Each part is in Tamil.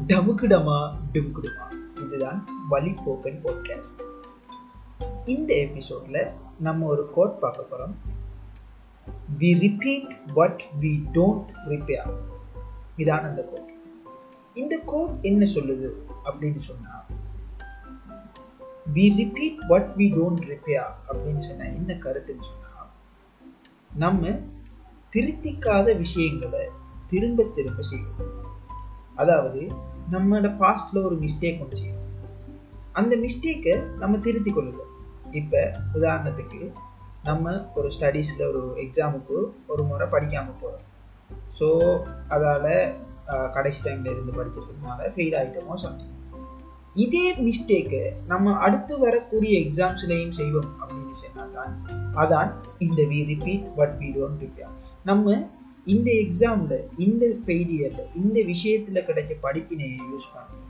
டமுக்குடமா டுமுக்குடுமா, இதுதான் வலிப்போக்கன் பாட்காஸ்ட். இந்த எபிசோட்ல நம்ம ஒரு கோட் பார்க்க போறோம். We repeat what we don't repair. இதான் அந்த கோட். இந்த கோட் என்ன சொல்லுது அப்படின்னு சொன்னா, we repeat what we don't repair அப்படின்னு சொன்னா என்ன கருத்துன்னு சொன்னா, நம்ம திருத்திக்காத விஷயங்களை திரும்ப திரும்ப செய்வோம். அதாவது நம்மளோட பாஸ்ட்ல ஒரு மிஸ்டேக் ஒன்று செய்யும், அந்த மிஸ்டேக்கை நம்ம திருத்தி கொள்ளுவோம். இப்போ உதாரணத்துக்கு நம்ம ஒரு ஸ்டடீஸில் ஒரு எக்ஸாமுக்கு ஒரு முறை படிக்காமல் போகிறோம். ஸோ அதால் கடைசி டைமில் இருந்து படிக்கிறதுனால ஃபெயில் ஆகிட்டோமோ சம்திங். இதே மிஸ்டேக்கை நம்ம அடுத்து வரக்கூடிய எக்ஸாம்ஸ்லையும் செய்வோம் அப்படின்னு சொன்னால் தான் அதான் இந்த we repeat but we don't repair. நம்ம இந்த எக்ஸாமில், இந்த ஃபெயிலியரில், இந்த விஷயத்தில் கிடைச்ச படிப்பினையை யூஸ் பண்ணி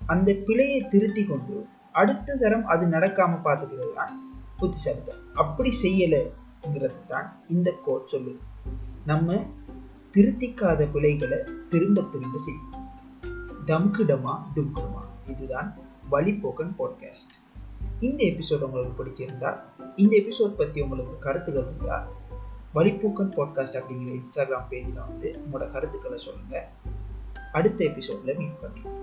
அந்த பிழையை திருத்தி கொண்டு அடுத்த தரம் அது நடக்காமல் பார்த்துக்கிறது தான் புத்திசாலித்தனம். அப்படி செய்யலைங்கிறது தான் இந்த கோட் சொல்லுது. நம்ம திருத்திக்காத பிழைகளை திரும்ப திரும்ப செய்யும். டம்குடமா டும்குடமா, இதுதான் வலிப்போக்கன் பாட்காஸ்ட். இந்த எபிசோட் உங்களுக்கு பிடிச்சிருந்தா, இந்த எபிசோட் பற்றி உங்களுக்கு கருத்துக்கள் இருந்தால் வலிப்போக்கன் பாட்காஸ்ட் அப்படிங்கிற இன்ஸ்டாகிராம் பேஜில் உங்களோட கருத்துக்களை சொல்லுங்கள். அடுத்த எபிசோடில் மீட் பண்ணுறோம்.